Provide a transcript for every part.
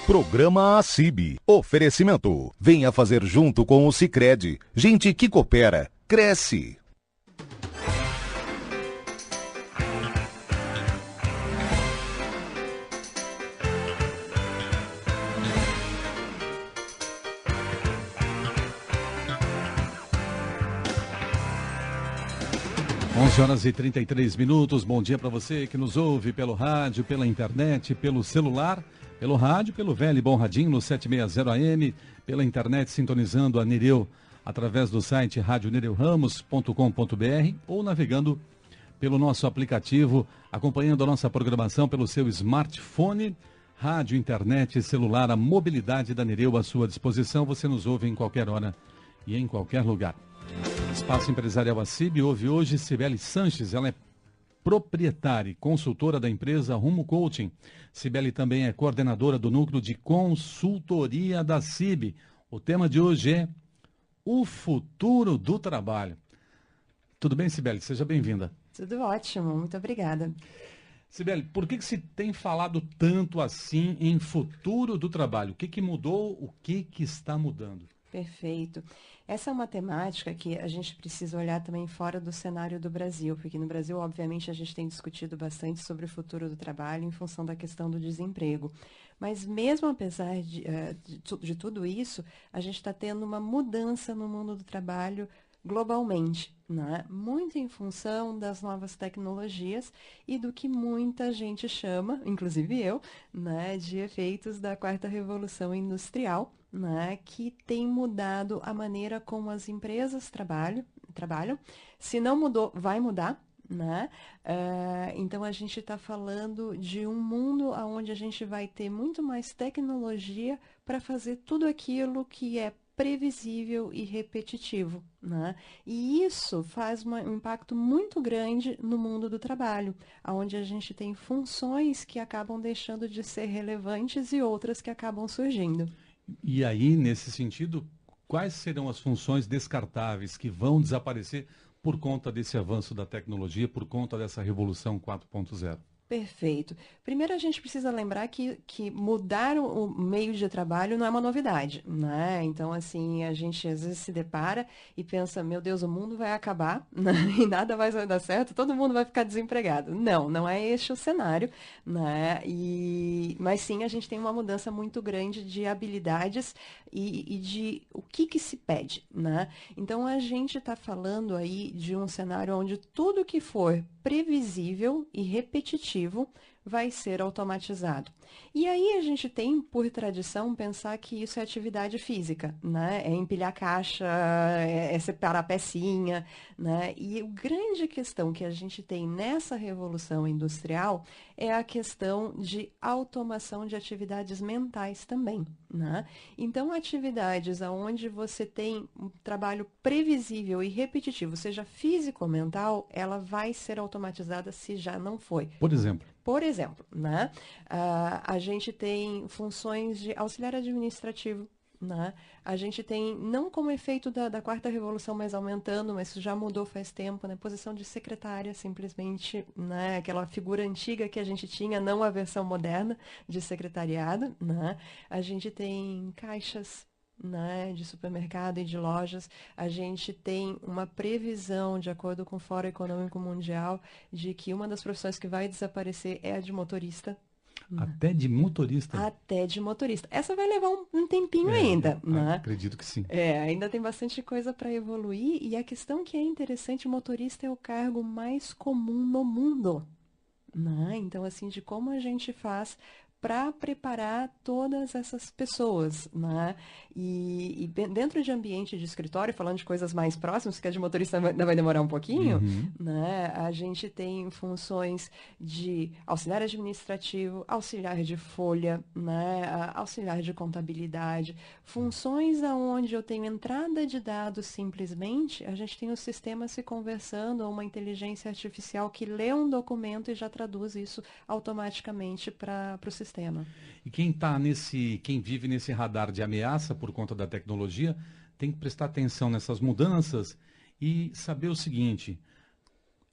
Programa ACIB. Oferecimento. Venha fazer junto com o Sicredi. Gente que coopera, cresce. Horas e 33 minutos. Bom dia para você que nos ouve pelo rádio, pela internet, pelo celular, pelo rádio, pelo velho e bom radinho no 760 AM, pela internet sintonizando a Nereu através do site radionereuramos.com.br ou navegando pelo nosso aplicativo, acompanhando a nossa programação pelo seu smartphone, rádio, internet, celular, a mobilidade da Nereu à sua disposição. Você nos ouve em qualquer hora e em qualquer lugar. Espaço Empresarial ACIB ouve hoje Cibele Sanches, ela é proprietária e consultora da empresa Rumo Coaching. Cibele também é coordenadora do núcleo de consultoria da ACIB. O tema de hoje é o futuro do trabalho. Tudo bem, Cibele? Seja bem-vinda. Tudo ótimo, muito obrigada. Cibele, por que se tem falado tanto assim em futuro do trabalho? O que mudou, o que está mudando? Perfeito. Essa é uma temática que a gente precisa olhar também fora do cenário do Brasil, porque no Brasil, obviamente, a gente tem discutido bastante sobre o futuro do trabalho em função da questão do desemprego. Mas mesmo apesar de tudo isso, a gente está tendo uma mudança no mundo do trabalho globalmente, né? Muito em função das novas tecnologias e do que muita gente chama, inclusive eu, né, de efeitos da quarta revolução industrial, né, que tem mudado a maneira como as empresas trabalham. Se não mudou, vai mudar. Né? Então a gente está falando de um mundo onde a gente vai ter muito mais tecnologia para fazer tudo aquilo que é previsível e repetitivo, né? E isso faz um impacto muito grande no mundo do trabalho, onde a gente tem funções que acabam deixando de ser relevantes e outras que acabam surgindo. E aí, nesse sentido, quais serão as funções descartáveis que vão desaparecer por conta desse avanço da tecnologia, por conta dessa revolução 4.0? Perfeito. Primeiro, a gente precisa lembrar que mudar o meio de trabalho não é uma novidade, né? Então, assim, a gente às vezes se depara e pensa, meu Deus, o mundo vai acabar, né? E nada vai dar certo, todo mundo vai ficar desempregado. Não é este o cenário, né? Mas sim, a gente tem uma mudança muito grande de habilidades e de o que se pede, né? Então, a gente está falando aí de um cenário onde tudo que for previsível e repetitivo vai ser automatizado. E aí a gente tem, por tradição, pensar que isso é atividade física, né? É empilhar caixa, é separar pecinha, né? E a grande questão que a gente tem nessa revolução industrial é a questão de automação de atividades mentais também, né? Então, atividades onde você tem um trabalho previsível e repetitivo, seja físico ou mental, ela vai ser automatizada se já não foi. Por exemplo, né? A gente tem funções de auxiliar administrativo, né? A gente tem, não como efeito da quarta revolução, mas aumentando, mas isso já mudou faz tempo, né? Posição de secretária, simplesmente, né? Aquela figura antiga que a gente tinha, não a versão moderna de secretariado, né? A gente tem caixas, né, de supermercado e de lojas. A gente tem uma previsão, de acordo com o Fórum Econômico Mundial, de que uma das profissões que vai desaparecer é a de motorista. Até de motorista? Até de motorista. Essa vai levar um tempinho ainda, né? Acredito que sim. Ainda tem bastante coisa para evoluir. E a questão que é interessante, o motorista é o cargo mais comum no mundo, né? Então, assim, de como a gente faz para preparar todas essas pessoas, né? E dentro de ambiente de escritório, falando de coisas mais próximas, que a de motorista ainda vai demorar um pouquinho, né? A gente tem funções de auxiliar administrativo, auxiliar de folha, né? Auxiliar de contabilidade, funções aonde eu tenho entrada de dados simplesmente, a gente tem o sistema se conversando, ou uma inteligência artificial que lê um documento e já traduz isso automaticamente para o sistema. E quem vive nesse radar de ameaça por conta da tecnologia, tem que prestar atenção nessas mudanças e saber o seguinte: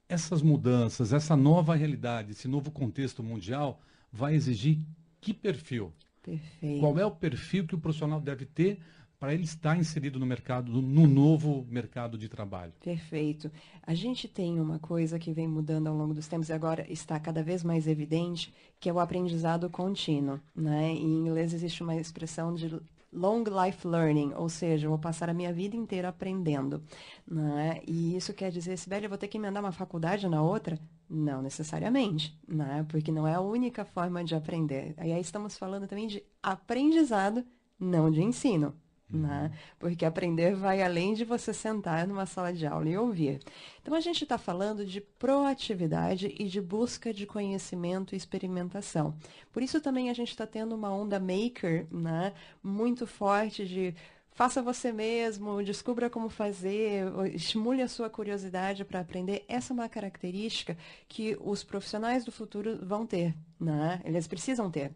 essas mudanças, essa nova realidade, esse novo contexto mundial vai exigir que perfil? Perfeito. Qual é o perfil que o profissional deve ter para ele estar inserido no mercado, no novo mercado de trabalho? Perfeito. A gente tem uma coisa que vem mudando ao longo dos tempos e agora está cada vez mais evidente, que é o aprendizado contínuo, né? Em inglês existe uma expressão de long life learning, ou seja, eu vou passar a minha vida inteira aprendendo, né? E isso quer dizer, Sibeli, eu vou ter que emendar uma faculdade na outra? Não necessariamente, né? Porque não é a única forma de aprender. Aí estamos falando também de aprendizado, não de ensino. Né? Porque aprender vai além de você sentar numa sala de aula e ouvir. Então, a gente está falando de proatividade e de busca de conhecimento e experimentação. Por isso também a gente está tendo uma onda maker, né, muito forte de faça você mesmo, descubra como fazer, estimule a sua curiosidade para aprender. Essa é uma característica que os profissionais do futuro vão ter, né? Eles precisam ter.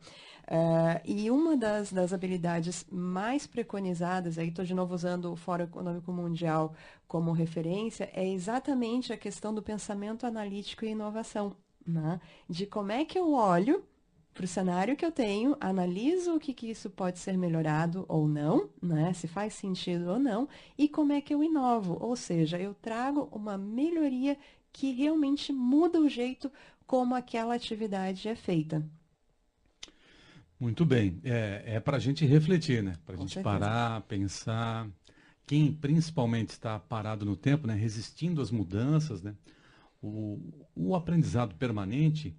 E uma das habilidades mais preconizadas, aí estou de novo usando o Fórum Econômico Mundial como referência, é exatamente a questão do pensamento analítico e inovação, né? De como é que eu olho para o cenário que eu tenho, analiso o que isso pode ser melhorado ou não, né? Se faz sentido ou não, e como é que eu inovo, ou seja, eu trago uma melhoria que realmente muda o jeito como aquela atividade é feita. Muito bem. É para a gente refletir, né? Para a Com gente certeza. parar, pensar. Quem principalmente está parado no tempo, né? Resistindo às mudanças, né? O aprendizado permanente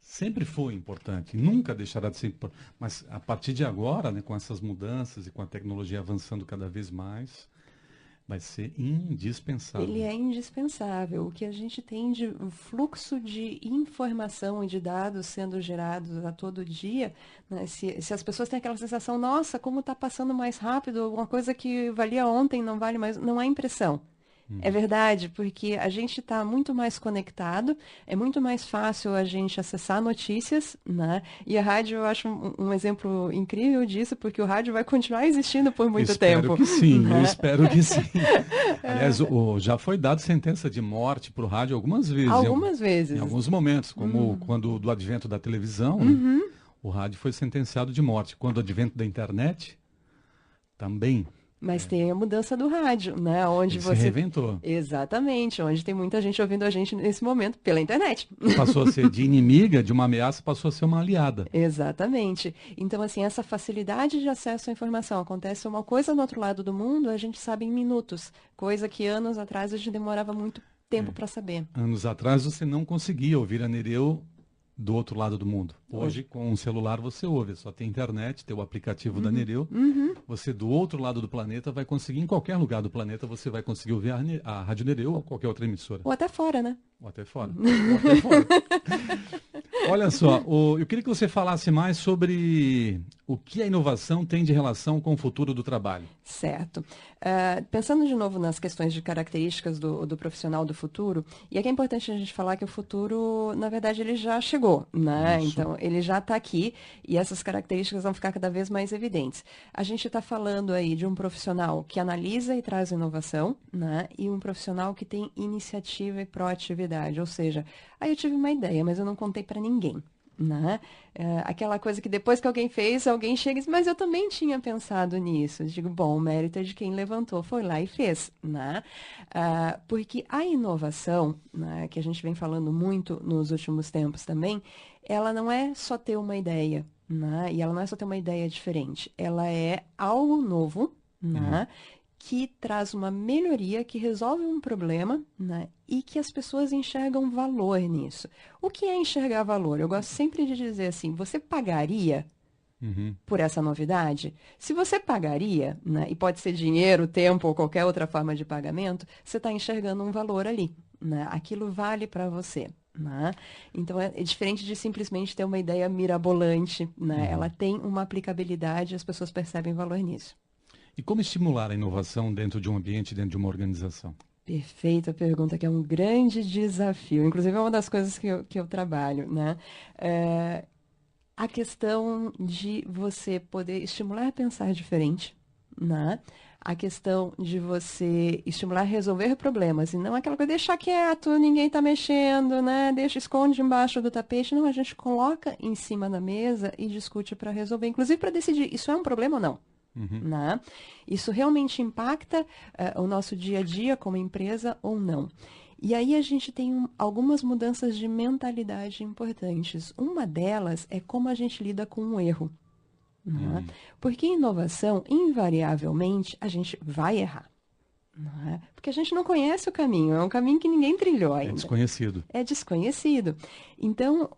sempre foi importante, nunca deixará de ser importante. Mas a partir de agora, né, com essas mudanças e com a tecnologia avançando cada vez mais, vai ser indispensável. Ele é indispensável. O que a gente tem de fluxo de informação e de dados sendo gerados a todo dia, né? Se as pessoas têm aquela sensação, nossa, como está passando mais rápido, uma coisa que valia ontem não vale mais, não é impressão. É verdade, porque a gente está muito mais conectado, é muito mais fácil a gente acessar notícias, né? E a rádio eu acho um exemplo incrível disso, porque o rádio vai continuar existindo por muito tempo. Espero que sim, né? eu espero que sim. Aliás, já foi dada sentença de morte para o rádio algumas vezes, Algumas em vezes. alguns momentos, como quando do advento da televisão, né? O rádio foi sentenciado de morte. Quando o advento da internet, também. Mas tem a mudança do rádio, né? Onde Ele se você. reinventou. Exatamente, onde tem muita gente ouvindo a gente nesse momento pela internet. Passou a ser de inimiga, de uma ameaça, passou a ser uma aliada. Exatamente. Então, assim, essa facilidade de acesso à informação. Acontece uma coisa no outro lado do mundo, a gente sabe em minutos. Coisa que anos atrás a gente demorava muito tempo para saber. Anos atrás você não conseguia ouvir a Nereu do outro lado do mundo. Hoje, com um celular, você ouve. Só tem internet, tem o aplicativo da Nereu. Você, do outro lado do planeta, vai conseguir, em qualquer lugar do planeta, você vai conseguir ouvir a Rádio Nereu ou qualquer outra emissora. Ou até fora, né? Ou até fora. Ou até fora. Olha só, eu queria que você falasse mais sobre o que a inovação tem de relação com o futuro do trabalho. Certo. Pensando de novo nas questões de características do profissional do futuro, e aqui é importante a gente falar que o futuro, na verdade, ele já chegou, né? Isso. Então, ele já está aqui e essas características vão ficar cada vez mais evidentes. A gente está falando aí de um profissional que analisa e traz inovação, né? E um profissional que tem iniciativa e proatividade, ou seja, aí eu tive uma ideia, mas eu não contei para ninguém. Né? Aquela coisa que depois que alguém fez, alguém chega e diz, mas eu também tinha pensado nisso. Eu digo, bom, o mérito é de quem levantou, foi lá e fez. Né? Porque a inovação, né, que a gente vem falando muito nos últimos tempos também, ela não é só ter uma ideia, né? E ela não é só ter uma ideia diferente, ela é algo novo, né? Que traz uma melhoria, que resolve um problema, né? E que as pessoas enxergam valor nisso. O que é enxergar valor? Eu gosto sempre de dizer assim, você pagaria por essa novidade? Se você pagaria, né, e pode ser dinheiro, tempo ou qualquer outra forma de pagamento, você está enxergando um valor ali. Né? Aquilo vale para você. Né? Então, é diferente de simplesmente ter uma ideia mirabolante. Né? Ela tem uma aplicabilidade e as pessoas percebem valor nisso. E como estimular a inovação dentro de um ambiente, dentro de uma organização? Perfeita pergunta, que é um grande desafio. Inclusive, é uma das coisas que eu trabalho, né? A questão de você poder estimular a pensar diferente, né? a questão de você estimular a resolver problemas, e não aquela coisa, deixar quieto, ninguém está mexendo, né? Deixa, esconde embaixo do tapete. Não, a gente coloca em cima da mesa e discute para resolver, inclusive para decidir, isso é um problema ou não? Né? Isso realmente impacta o nosso dia a dia como empresa ou não? E aí a gente tem algumas mudanças de mentalidade importantes. Uma delas é como a gente lida com o erro. Né? Porque em inovação, invariavelmente, a gente vai errar. Né? Porque a gente não conhece o caminho, é um caminho que ninguém trilhou ainda. É desconhecido. É desconhecido. Então,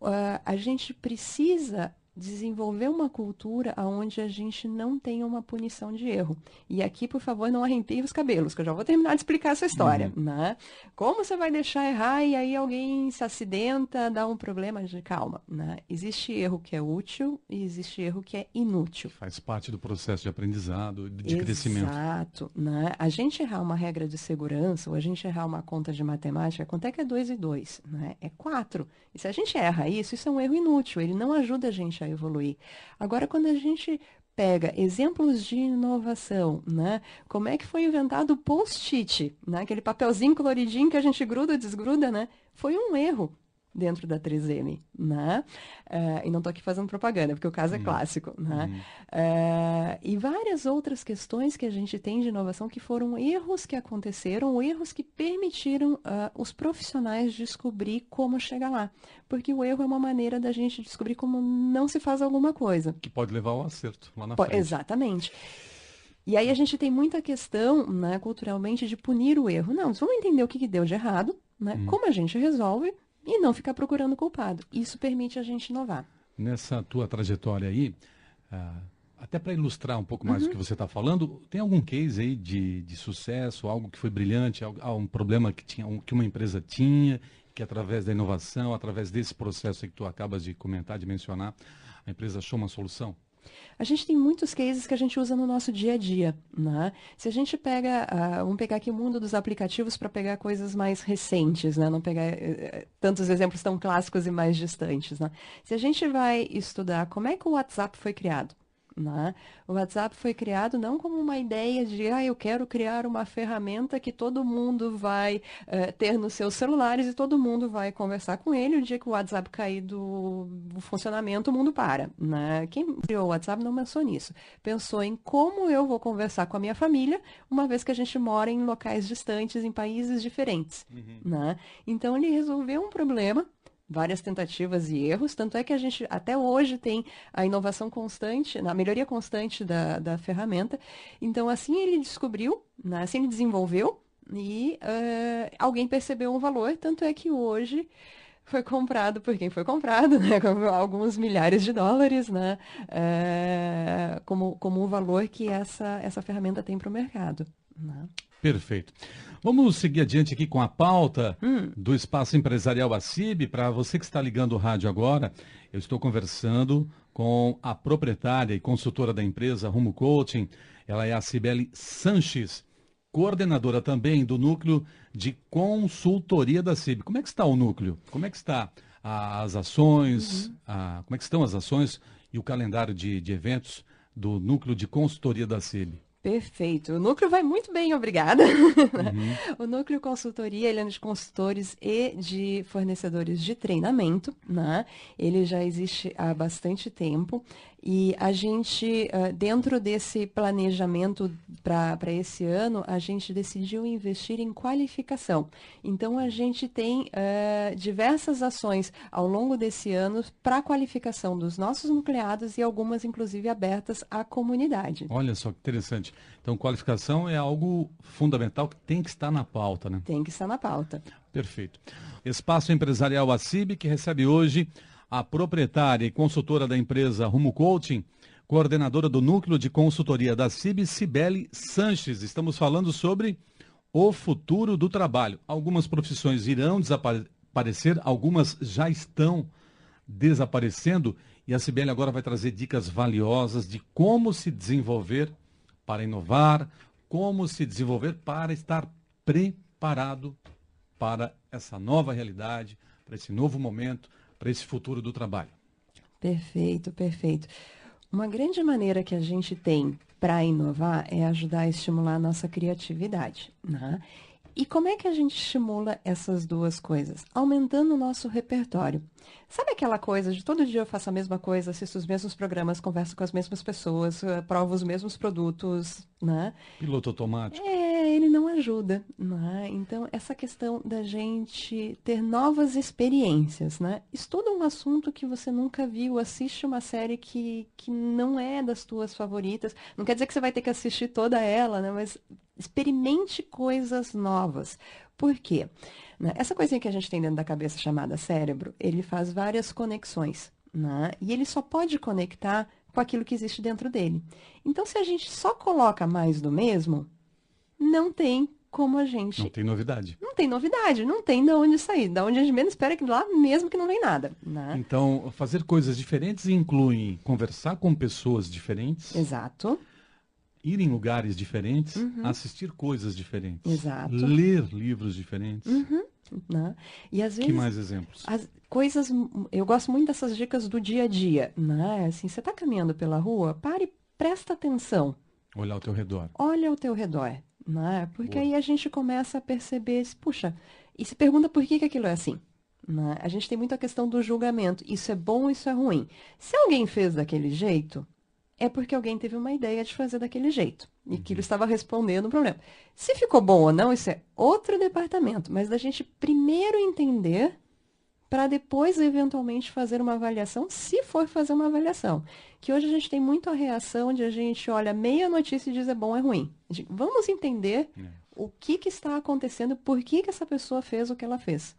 a gente precisa desenvolver uma cultura onde a gente não tenha uma punição de erro. E aqui, por favor, não arrepie os cabelos, que eu já vou terminar de explicar essa história. Né? Como você vai deixar errar e aí alguém se acidenta, dá um problema? De calma. Né? Existe erro que é útil e existe erro que é inútil. Faz parte do processo de aprendizado, de crescimento. Exato. Né? A gente errar uma regra de segurança ou a gente errar uma conta de matemática, quanto é que é 2 e 2? Né? É 4. E se a gente erra isso é um erro inútil, ele não ajuda a gente a evoluir. Agora, quando a gente pega exemplos de inovação, né? Como é que foi inventado o post-it, né? Aquele papelzinho coloridinho que a gente gruda, desgruda, né? Foi um erro dentro da 3M, né? E não estou aqui fazendo propaganda, porque o caso é clássico, né? E várias outras questões que a gente tem de inovação que foram erros que aconteceram, erros que permitiram os profissionais descobrir como chegar lá. Porque o erro é uma maneira da gente descobrir como não se faz alguma coisa. Que pode levar ao acerto lá na frente. Exatamente. E aí a gente tem muita questão, né, culturalmente, de punir o erro. Não, vamos entender o que deu de errado, né? Como a gente resolve e não ficar procurando culpado. Isso permite a gente inovar. Nessa tua trajetória aí, até para ilustrar um pouco mais o que você está falando, tem algum case aí de sucesso, algo que foi brilhante, um problema que uma empresa tinha, que através da inovação, através desse processo aí que tu acabas de comentar, de mencionar, a empresa achou uma solução? A gente tem muitos cases que a gente usa no nosso dia a dia, né? Se a gente pega, vamos pegar aqui o mundo dos aplicativos para pegar coisas mais recentes, né? Não pegar tantos exemplos tão clássicos e mais distantes, né? Se a gente vai estudar como é que o WhatsApp foi criado, né? O WhatsApp foi criado não como uma ideia de, eu quero criar uma ferramenta que todo mundo vai ter nos seus celulares e todo mundo vai conversar com ele. O dia que o WhatsApp cair do funcionamento, o mundo para. Né? Quem criou o WhatsApp não pensou nisso. Pensou em como eu vou conversar com a minha família, uma vez que a gente mora em locais distantes, em países diferentes. Né? Então, ele resolveu um problema, várias tentativas e erros, tanto é que a gente até hoje tem a inovação constante, a melhoria constante da ferramenta. Então, assim ele descobriu, né, assim ele desenvolveu, e alguém percebeu um valor, tanto é que hoje foi comprado por quem foi comprado, né, com alguns milhares de dólares, né, como o valor que essa ferramenta tem para o mercado. Né? Perfeito. Vamos seguir adiante aqui com a pauta do Espaço Empresarial ACIB. Para você que está ligando o rádio agora, eu estou conversando com a proprietária e consultora da empresa Rumo Coaching. Ela é a Cibele Sanches, coordenadora também do núcleo de consultoria da CIB. Como é que está o núcleo? Como é que está as ações? Como é que estão as ações e o calendário de eventos do núcleo de consultoria da CIB? Perfeito. O núcleo vai muito bem, obrigada. O núcleo consultoria, ele é de consultores e de fornecedores de treinamento, né? Ele já existe há bastante tempo e a gente, dentro desse planejamento para esse ano, a gente decidiu investir em qualificação. Então, a gente tem diversas ações ao longo desse ano para a qualificação dos nossos nucleados e algumas, inclusive, abertas à comunidade. Olha só que interessante. Então, qualificação é algo fundamental que tem que estar na pauta, né? Tem que estar na pauta. Perfeito. Espaço Empresarial ACIB, que recebe hoje a proprietária e consultora da empresa Rumo Coaching, coordenadora do núcleo de consultoria da CIB, Cibele Sanches. Estamos falando sobre o futuro do trabalho. Algumas profissões irão desaparecer, algumas já estão desaparecendo, e a Cibele agora vai trazer dicas valiosas de como se desenvolver para inovar, como se desenvolver para estar preparado para essa nova realidade, para esse novo momento, para esse futuro do trabalho. Perfeito, perfeito. Uma grande maneira que a gente tem para inovar é ajudar a estimular a nossa criatividade, né? E como é que a gente estimula essas duas coisas? Aumentando o nosso repertório. Sabe aquela coisa de todo dia eu faço a mesma coisa, assisto os mesmos programas, converso com as mesmas pessoas, provo os mesmos produtos, né? Piloto automático. Ele não ajuda, né? Então, essa questão da gente ter novas experiências, né? Estuda um assunto que você nunca viu, assiste uma série que não é das tuas favoritas. Não quer dizer que você vai ter que assistir toda ela, né? Mas experimente coisas novas. Por quê? Né? Essa coisinha que a gente tem dentro da cabeça chamada cérebro, ele faz várias conexões, né? E ele só pode conectar com aquilo que existe dentro dele. Então, se a gente só coloca mais do mesmo, não tem como a gente... Não tem novidade. Não tem novidade, não tem de onde sair. Da onde a gente menos espera que lá mesmo que não vem nada, né? Então, fazer coisas diferentes inclui conversar com pessoas diferentes, Exato. ir em lugares diferentes, assistir coisas diferentes, Exato. ler livros diferentes. Né? E às Que vezes mais exemplos? as coisas, eu gosto muito dessas dicas do dia a dia, né? Assim, você está caminhando pela rua, pare, e presta atenção, Olhar ao teu redor. olha ao teu redor, né? Porque Boa. aí a gente começa a perceber, puxa, e se pergunta por que que aquilo é assim, né? A gente tem muito a questão do julgamento, isso é bom, isso é ruim. Se alguém fez daquele jeito, é porque alguém teve uma ideia de fazer daquele jeito. E aquilo estava respondendo o problema. Se ficou bom ou não, isso é outro departamento. Mas da gente primeiro entender para depois, eventualmente, fazer uma avaliação, se for fazer uma avaliação. Que hoje a gente tem muito a reação de a gente olha meia notícia e diz é bom, é ruim. Vamos entender o que está acontecendo, por que essa pessoa fez o que ela fez.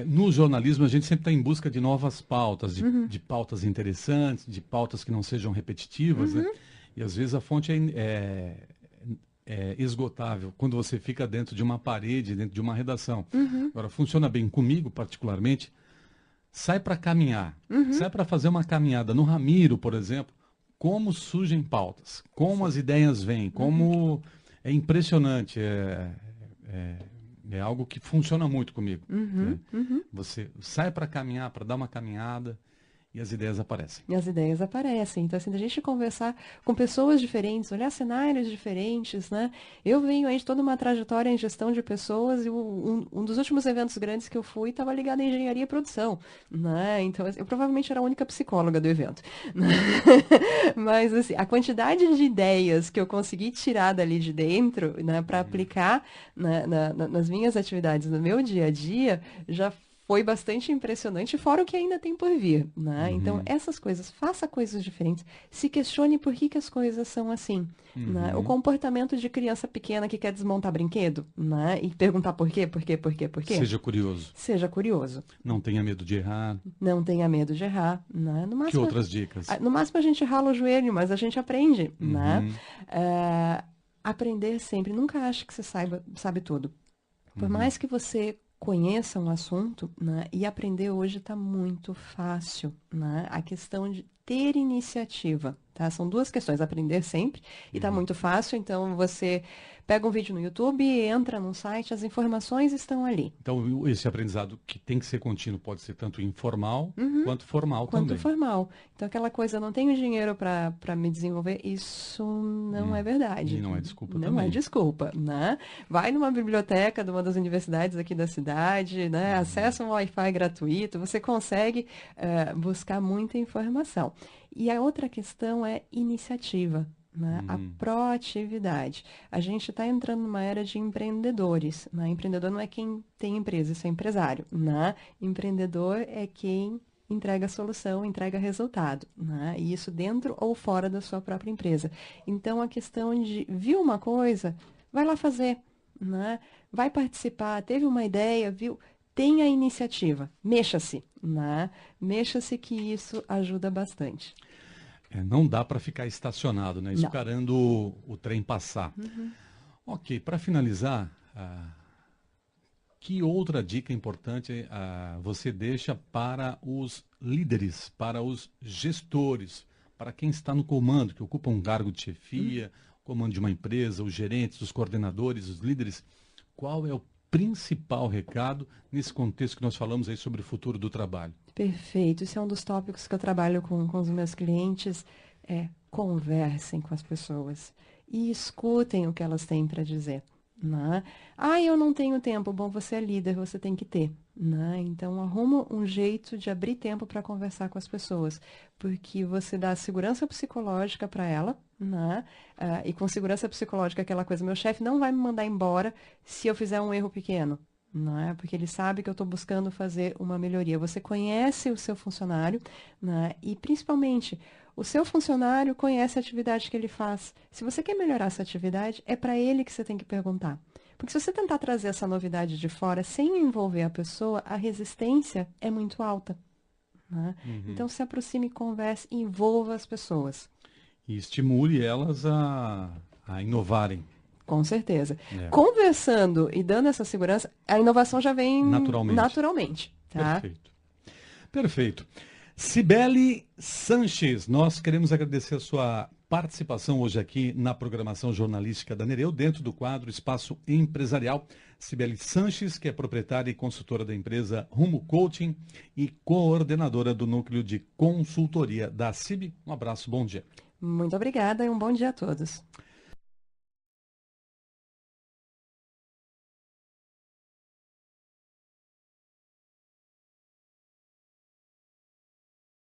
No jornalismo, a gente sempre está em busca de novas pautas, de pautas interessantes, de pautas que não sejam repetitivas, né? E às vezes a fonte é esgotável quando você fica dentro de uma parede, dentro de uma redação. Agora, funciona bem comigo, particularmente. Sai para caminhar, sai para fazer uma caminhada. No Ramiro, por exemplo, como surgem pautas, como as ideias vêm, como é impressionante. É algo que funciona muito comigo. Né? Você sai para caminhar, para dar uma caminhada e as ideias aparecem. E as ideias aparecem. Então, assim, a gente conversar com pessoas diferentes, olhar cenários diferentes, né? Eu venho aí de toda uma trajetória em gestão de pessoas e um dos últimos eventos grandes que eu fui estava ligado à engenharia e produção, né? Então, eu provavelmente era a única psicóloga do evento. Mas, assim, a quantidade de ideias que eu consegui tirar dali de dentro, né, para aplicar nas minhas atividades, no meu dia a dia, já foi bastante impressionante, fora o que ainda tem por vir, né? Então, essas coisas, faça coisas diferentes, se questione por que as coisas são assim, né? O comportamento de criança pequena que quer desmontar brinquedo, né? E perguntar por quê. Seja curioso. Seja curioso. Não tenha medo de errar. Não tenha medo de errar, né? No máximo, Que outras dicas? No máximo a gente rala o joelho, mas a gente aprende, né? Aprender sempre. Nunca ache que você sabe tudo. Por mais que você conheça um assunto, né, e aprender hoje está muito fácil, né? A questão de ter iniciativa, tá? São duas questões, aprender sempre e está muito fácil, então você pega um vídeo no YouTube, entra num site, as informações estão ali. Então, esse aprendizado que tem que ser contínuo pode ser tanto informal quanto formal também. Quanto formal. Então, aquela coisa, eu não tenho dinheiro para me desenvolver, isso não é verdade. E não é desculpa não também. É desculpa, né? Vai numa biblioteca de uma das universidades aqui da cidade, né? Acessa um Wi-Fi gratuito, você consegue buscar muita informação. E a outra questão é iniciativa. Né? A proatividade. A gente está entrando numa era de empreendedores. Né? Empreendedor não é quem tem empresa, isso é empresário. Né? Empreendedor é quem entrega solução, entrega resultado. Né? E isso dentro ou fora da sua própria empresa. Então, a questão de, viu uma coisa, vai lá fazer. Né? Vai participar, teve uma ideia, viu? Tenha iniciativa, mexa-se. Né? Mexa-se que isso ajuda bastante. Não dá para ficar estacionado, né? Esperando o trem passar. Ok, para finalizar, que outra dica importante você deixa para os líderes, para os gestores, para quem está no comando, que ocupa um cargo de chefia, comando de uma empresa, os gerentes, os coordenadores, os líderes? Qual é o principal recado nesse contexto que nós falamos aí sobre o futuro do trabalho? Perfeito. Isso é um dos tópicos que eu trabalho com os meus clientes, conversem com as pessoas e escutem o que elas têm para dizer. Né? Eu não tenho tempo. Bom, você é líder, você tem que ter. Né? Então, arruma um jeito de abrir tempo para conversar com as pessoas, porque você dá segurança psicológica para ela, né? E com segurança psicológica, aquela coisa, meu chefe não vai me mandar embora se eu fizer um erro pequeno. Não é? Porque ele sabe que eu estou buscando fazer uma melhoria. Você conhece o seu funcionário, né? E principalmente o seu funcionário conhece a atividade que ele faz. Se você quer melhorar essa atividade, é para ele que você tem que perguntar. Porque se você tentar trazer essa novidade de fora sem envolver a pessoa, a resistência é muito alta. Né? Então se aproxime, converse, envolva as pessoas. E estimule elas a inovarem. Com certeza. Conversando e dando essa segurança, a inovação já vem naturalmente. Tá? Perfeito. Perfeito. Cibele Sanches, nós queremos agradecer a sua participação hoje aqui na programação jornalística da Nereu, dentro do quadro Espaço Empresarial. Cibele Sanches, que é proprietária e consultora da empresa Rumo Coaching e coordenadora do núcleo de consultoria da CIB. Um abraço, bom dia. Muito obrigada e um bom dia a todos.